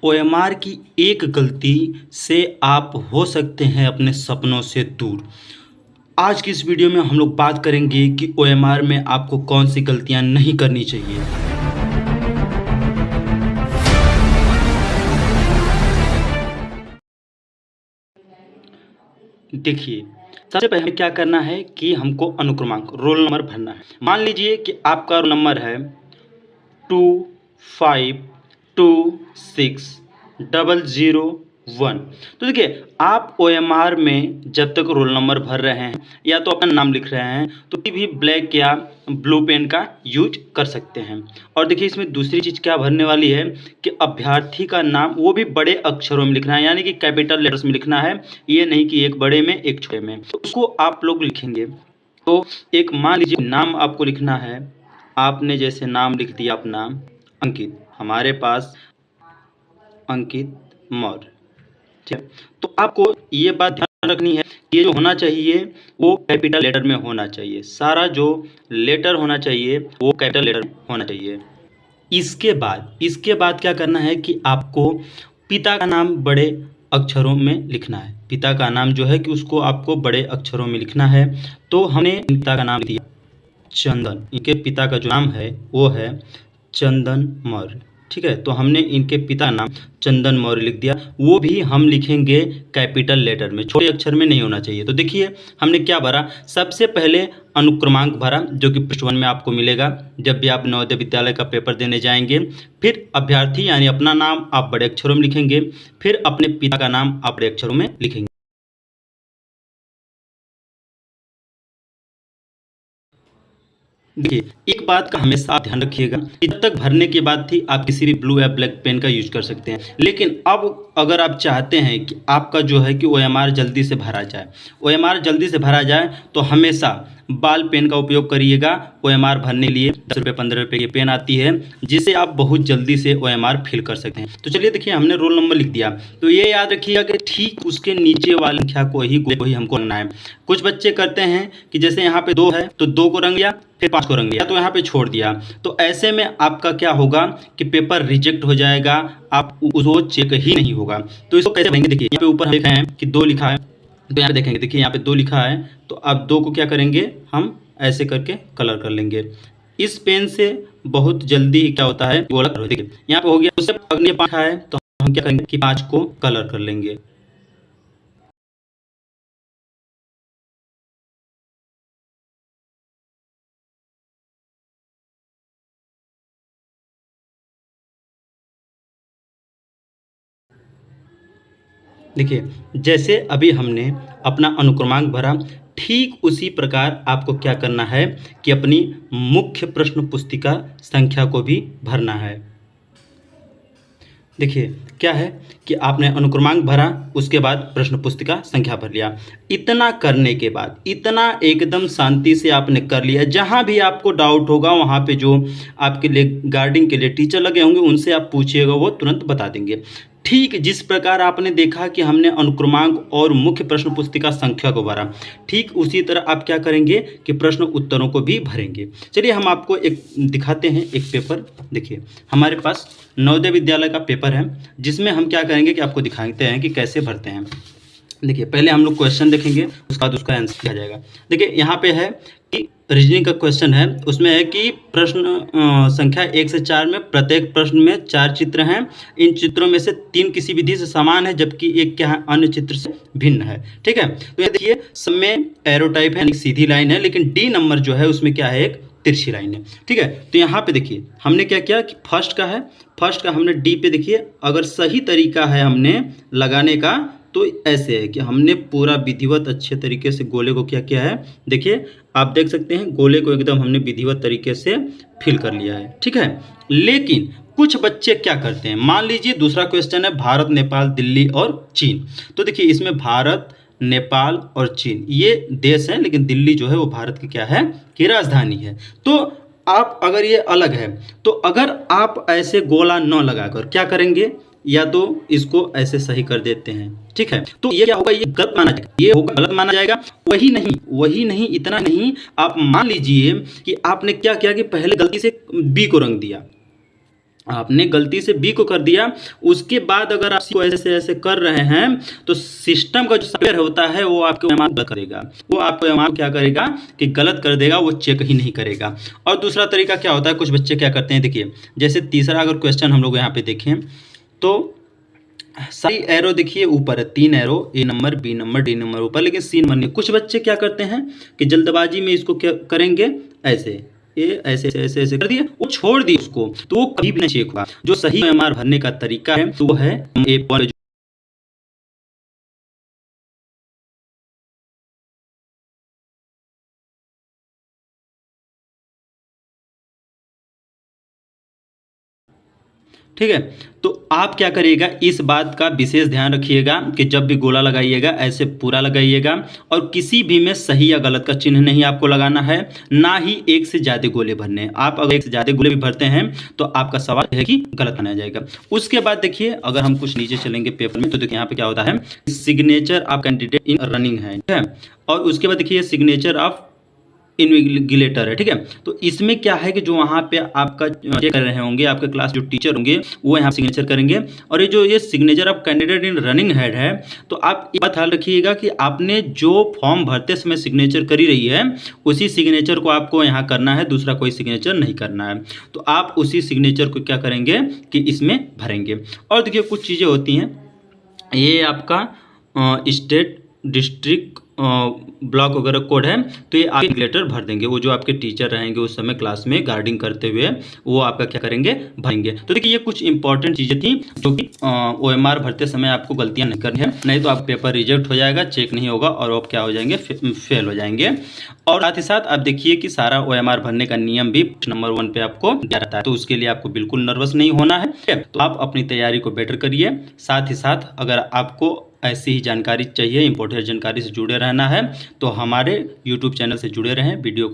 OMR की एक गलती से आप हो सकते हैं अपने सपनों से दूर। आज की इस वीडियो में हम लोग बात करेंगे कि ओएमआर में आपको कौन सी गलतियां नहीं करनी चाहिए। देखिए, सबसे पहले क्या करना है कि हमको अनुक्रमांक रोल नंबर भरना है। मान लीजिए कि आपका रोल नंबर है 25260001। तो देखिए, आप ओएमआर में जब तक रोल नंबर भर रहे हैं या तो अपना नाम लिख रहे हैं तो किसी भी ब्लैक या ब्लू पेन का यूज कर सकते हैं। और देखिए, इसमें दूसरी चीज़ क्या भरने वाली है कि अभ्यर्थी का नाम वो भी बड़े अक्षरों में लिखना है, यानी कि कैपिटल लेटर्स में लिखना है, ये नहीं कि एक बड़े में एक छोटे में। तो उसको आप लोग लिखेंगे। तो एक मान लीजिए नाम आपको लिखना है, आपने जैसे नाम लिख दिया अपना अंकित, हमारे पास अंकित मौर्य, ठीक है। तो आपको ये बात ध्यान रखनी है कि ये जो होना चाहिए वो कैपिटल लेटर में होना चाहिए, सारा जो लेटर होना चाहिए वो कैपिटल लेटर में होना चाहिए। इसके बाद क्या करना है कि आपको पिता का नाम बड़े अक्षरों में लिखना है। पिता का नाम जो है कि उसको आपको बड़े अक्षरों में लिखना है। तो हमने पिता का नाम दिया चंदन, इनके पिता का जो नाम है वो है चंदन मौर्य, ठीक है। तो हमने इनके पिता का नाम चंदन मौर्य लिख दिया, वो भी हम लिखेंगे कैपिटल लेटर में, छोटे अक्षर में नहीं होना चाहिए। तो देखिए हमने क्या भरा, सबसे पहले अनुक्रमांक भरा जो कि पृष्ठ 1 में आपको मिलेगा जब भी आप नवोदय विद्यालय का पेपर देने जाएंगे। फिर अभ्यर्थी यानी अपना नाम आप बड़े अक्षरों में लिखेंगे, फिर अपने पिता का नाम आप बड़े अक्षरों में लिखेंगे। देखिए, एक बात का हमेशा आप ध्यान रखिएगा कि जब तक भरने की बात थी आप किसी भी ब्लू या ब्लैक पेन का यूज कर सकते हैं, लेकिन अब अगर आप चाहते हैं कि आपका जो है कि ओएमआर जल्दी से भरा जाए, तो हमेशा बाल पेन का उपयोग करिएगा। ओएमआर भरने के लिए 10 रुपये 15 रुपये की पेन आती है जिससे आप बहुत जल्दी से ओएमआर फिल कर सकते हैं। तो चलिए देखिए, हमने रोल नंबर लिख दिया, तो ये याद रखिएगा कि ठीक उसके नीचे वाली संख्या को ही हमको रंगना है। कुछ बच्चे करते हैं कि जैसे यहाँ पे 2 है तो 2 को रंग लिया, फिर 5 को रंग लिया, तो यहाँ पे छोड़ दिया। तो ऐसे में आपका क्या होगा कि पेपर रिजेक्ट हो जाएगा, आप उसको चेक ही नहीं होगा। तो इसको कैसे भरेंगे, देखिए यहाँ पे ऊपर लिखा है कि 2 लिखा है, तो यहाँ पे देखेंगे, देखिए यहाँ पे 2 लिखा है, तो अब 2 को क्या करेंगे, हम ऐसे करके कलर कर लेंगे। इस पेन से बहुत जल्दी क्या होता है, गोला कलर, देखिए यहाँ पे हो गया। उससे अगले 5 है तो हम क्या करेंगे कि 5 को कलर कर लेंगे। देखिए, जैसे अभी हमने अपना अनुक्रमांक भरा, ठीक उसी प्रकार आपको क्या करना है कि अपनी मुख्य प्रश्न पुस्तिका संख्या को भी भरना है। देखिए क्या है कि आपने अनुक्रमांक भरा, उसके बाद प्रश्न पुस्तिका संख्या भर लिया। इतना करने के बाद, इतना एकदम शांति से आपने कर लिया, जहाँ भी आपको डाउट होगा वहाँ पे जो आपके लिए गार्डिंग के लिए टीचर लगे होंगे उनसे आप पूछिएगा, वो तुरंत बता देंगे। ठीक जिस प्रकार आपने देखा कि हमने अनुक्रमांक और मुख्य प्रश्न पुस्तिका संख्या को भरा, ठीक उसी तरह आप क्या करेंगे कि प्रश्न उत्तरों को भी भरेंगे। चलिए हम आपको एक दिखाते हैं एक पेपर। देखिए हमारे पास नवोदय विद्यालय का पेपर है जिसमें हम क्या करेंगे कि आपको दिखाते हैं कि कैसे भरते हैं। देखिए पहले हम लोग क्वेश्चन देखेंगे, उसके बाद उसका आंसर किया जाएगा। देखिए यहाँ पे है कि रीजनिंग का क्वेश्चन है, उसमें है कि प्रश्न संख्या 1 से 4 में प्रत्येक प्रश्न में 4 चित्र हैं। इन चित्रों में से 3 किसी विधि से समान है जबकि एक क्या है, अन्य चित्र से भिन्न है, ठीक है। तो ये देखिए सब में एरो टाइप है, सीधी लाइन है, लेकिन डी नंबर जो है उसमें क्या है, एक तिरछी लाइन है, ठीक है। तो यहाँ पे देखिए हमने क्या किया कि फर्स्ट का हमने डी पे, देखिए अगर सही तरीका है हमने लगाने का तो ऐसे है कि हमने पूरा विधिवत अच्छे तरीके से गोले को क्या किया है, देखिए आप देख सकते हैं गोले को एकदम हमने विधिवत तरीके से फिल कर लिया है, ठीक है। लेकिन कुछ बच्चे क्या करते हैं, मान लीजिए दूसरा क्वेश्चन है भारत, नेपाल, दिल्ली और चीन। तो देखिए इसमें भारत, नेपाल और चीन ये देश हैं, लेकिन दिल्ली जो है वो भारत की क्या है कि राजधानी है। तो आप अगर ये अलग है तो अगर आप ऐसे गोला न लगाकर क्या करेंगे, या तो इसको ऐसे सही कर देते हैं, ठीक है। तो ये क्या होगा, ये गलत माना जाएगा, ये होगा गलत माना जाएगा। वही नहीं इतना नहीं, आप मान लीजिए कि आपने क्या किया कि पहले गलती से बी को रंग दिया, आपने गलती से बी को कर दिया, उसके बाद अगर आप सी को ऐसे ऐसे कर रहे हैं तो सिस्टम का जो सॉफ्टवेयर होता है वो आपको एमआर गलत करेगा, वो आपको एमआर क्या करेगा कि गलत कर देगा, वो चेक ही नहीं करेगा। और दूसरा तरीका क्या होता है, कुछ बच्चे क्या करते हैं, देखिए जैसे तीसरा अगर क्वेश्चन हम लोग यहाँ पे देखें तो सारी एरो देखिए ऊपर है, 3 arrow, A number, B number, D number ऊपर, लेकिन सी नंबर नहीं। कुछ बच्चे क्या करते हैं कि जल्दबाजी में इसको क्या करेंगे, ऐसे ये ऐसे ऐसे ऐसे कर दिया, वो छोड़ दी उसको, तो वो कभी भी नहीं चेक होगा। जो सही एमआर भरने का तरीका है तो वो है ए ठीक है। तो आप क्या करिएगा, इस बात का विशेष ध्यान रखिएगा कि जब भी गोला लगाइएगा ऐसे पूरा लगाइएगा, और किसी भी में सही या गलत का चिन्ह नहीं आपको लगाना है, ना ही एक से ज़्यादा गोले भरने हैं। आप अगर एक से ज़्यादा गोले भी भरते हैं तो आपका सवाल है कि गलत बनाया जाएगा। उसके बाद देखिए अगर हम कुछ नीचे चलेंगे पेपर में तो देखिए यहाँ पे क्या होता है, signature of candidate in running है, ठीक है। और उसके बाद देखिए सिग्नेचर ऑफ इन्विजिलेटर है, ठीक है। तो इसमें क्या है कि जो वहाँ पे आपका चेक कर रहे होंगे, आपके क्लास जो टीचर होंगे वो यहाँ सिग्नेचर करेंगे। और ये जो ये signature of candidate in running head है, तो आप ये बात ख्याल रखिएगा कि आपने जो फॉर्म भरते समय सिग्नेचर करी रही है उसी सिग्नेचर को आपको यहाँ करना है, दूसरा कोई सिग्नेचर नहीं करना है। तो आप उसी सिग्नेचर को क्या करेंगे कि इसमें भरेंगे। और देखिए कुछ चीज़ें होती हैं, ये आपका स्टेट डिस्ट्रिक्ट ब्लॉक वगैरह कोड है, तो ये आप रेगुलेटर भर देंगे। वो जो आपके टीचर रहेंगे उस समय क्लास में गार्डिंग करते हुए वो आपका क्या करेंगे, भरेंगे। तो देखिए ये कुछ इंपॉर्टेंट चीज़ें थी जो कि ओएमआर भरते समय आपको गलतियां नहीं करनी है, नहीं तो आप पेपर रिजेक्ट हो जाएगा, चेक नहीं होगा और आप क्या हो जाएंगे, फेल हो जाएंगे। और साथ ही साथ आप देखिए कि सारा ओएमआर भरने का नियम भी नंबर 1 पे आपको दिया रहता है, तो उसके लिए आपको बिल्कुल नर्वस नहीं होना है। तो आप अपनी तैयारी को बेटर करिए। साथ ही साथ अगर आपको ऐसी ही जानकारी चाहिए, इंपॉर्टेंट जानकारी से जुड़े रहना है, तो हमारे यूट्यूब चैनल से जुड़े रहें, वीडियो